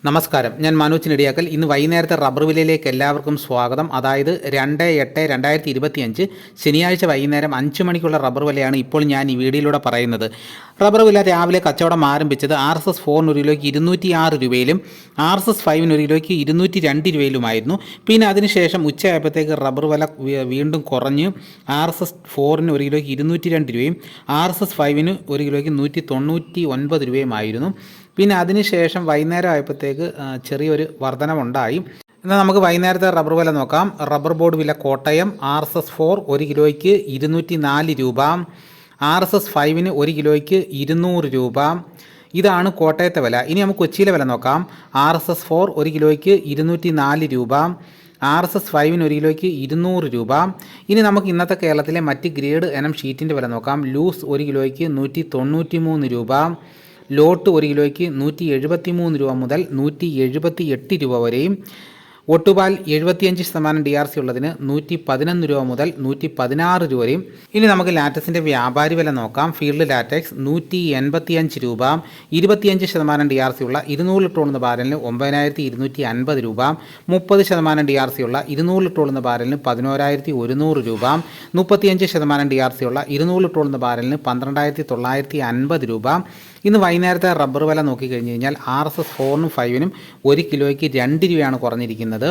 നമസ്കാരം, ഞാൻ മനോജ് നെടിയാക്കൽ. ഇന്ന് വൈകുന്നേരത്തെ റബ്ബർ വിലയിലേക്ക് എല്ലാവർക്കും സ്വാഗതം. അതായത് 2/8/2025 ശനിയാഴ്ച വൈകുന്നേരം 5 മണിക്കുള്ള റബ്ബർ വിലയാണ് ഇപ്പോൾ ഞാൻ ഈ വീഡിയോയിലൂടെ പറയുന്നത്. റബ്ബർ വില രാവിലെ കച്ചവടം ആരംഭിച്ചത് RSS 4 ഒരു കിലോയ്ക്ക് 206 രൂപയിലും RSS 5 ഒരു കിലോയ്ക്ക് 202 രൂപയിലുമായിരുന്നു. പിന്നെ അതിനുശേഷം ഉച്ചയായപ്പോഴത്തേക്ക് റബ്ബർ വില വീണ്ടും കുറഞ്ഞ് RSS 4 ഒരു കിലോയ്ക്ക് 202 രൂപയും RSS 5 ഒരു കിലോയ്ക്ക് 199 രൂപയുമായിരുന്നു. പിന്നെ അതിനുശേഷം വൈകുന്നേരം ആയപ്പോഴത്തേക്ക് ചെറിയൊരു വർധനവുണ്ടായി. എന്നാൽ നമുക്ക് വൈകുന്നേരത്തെ റബ്ബർ വില നോക്കാം. റബ്ബർ ബോർഡ് വില കോട്ടയം RSS 4 ഒരു കിലോയ്ക്ക് 204 രൂപ, RSS 5 ഒരു കിലോയ്ക്ക് 200 രൂപ. ഇതാണ് കോട്ടയത്തെ വില. ഇനി നമുക്ക് കൊച്ചിയിലെ വില നോക്കാം. RSS 4 ഒരു കിലോയ്ക്ക് 204 രൂപ, RSS 5 ഒരു കിലോയ്ക്ക് 200 രൂപ. ഇനി നമുക്ക് ഇന്നത്തെ കേരളത്തിലെ മറ്റ് ഗ്രേഡ് ഇനം ഷീറ്റിൻ്റെ വില നോക്കാം. ലൂസ് ഒരു കിലോയ്ക്ക് 193 രൂപ, ലോട്ട് ഒരു കിലോയ്ക്ക് 173 രൂപ മുതൽ 178 രൂപ വരെയും, ഒട്ടുപാൽ 75% DRC ഉള്ളതിന് 111 രൂപ മുതൽ 116 രൂപ വരെയും. ഇനി നമുക്ക് ലാറ്റക്സിൻ്റെ വ്യാപാരി വില നോക്കാം. ഫീൽഡ് ലാറ്റക്സ് 185 രൂപ, 25% DRC ഉള്ള 200 ലിറ്റർ ഉള്ള ബാരലിന് 9250 രൂപ, 30% DRC ഉള്ള 200 ലിറ്റർ ഉള്ള ബാരലിന് 11100 രൂപ, 35% DRC ഉള്ള 200 ലിറ്റർ ഉള്ള ബാരലിന് 12950 രൂപ. ഇന്ന് വൈകുന്നേരത്തെ റബ്ബർ വില നോക്കിക്കഴിഞ്ഞ് കഴിഞ്ഞാൽ RSS 4 5 ഒരു കിലോയ്ക്ക് 2 രൂപയാണ് കുറഞ്ഞിരിക്കുന്നത്.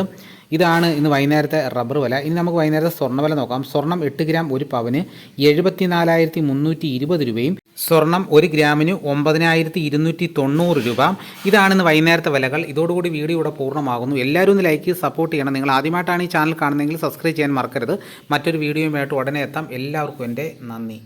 ഇതാണ് ഇന്ന് വൈകുന്നേരത്തെ റബ്ബർ വില. ഇനി നമുക്ക് വൈകുന്നേരത്തെ സ്വർണ്ണ വില നോക്കാം. സ്വർണ്ണം 8 ഗ്രാം ഒരു പവന് 74,320 രൂപയും, സ്വർണം 1 ഗ്രാമിന് 9,290 രൂപ. ഇതാണ് ഇന്ന് വൈകുന്നേരത്തെ വിലകൾ. ഇതോടുകൂടി വീഡിയോ ഇവിടെ പൂർണ്ണമാകുന്നു. എല്ലാവരും ഒന്ന് ലൈക്ക് സപ്പോർട്ട് ചെയ്യണം. നിങ്ങൾ ആദ്യമായിട്ടാണ് ഈ ചാനൽ കാണുന്നതെങ്കിൽ സബ്സ്ക്രൈബ് ചെയ്യാൻ മറക്കരുത്. മറ്റൊരു വീഡിയോയുമായിട്ട് ഉടനെ എത്താം. എല്ലാവർക്കും എൻ്റെ നന്ദി.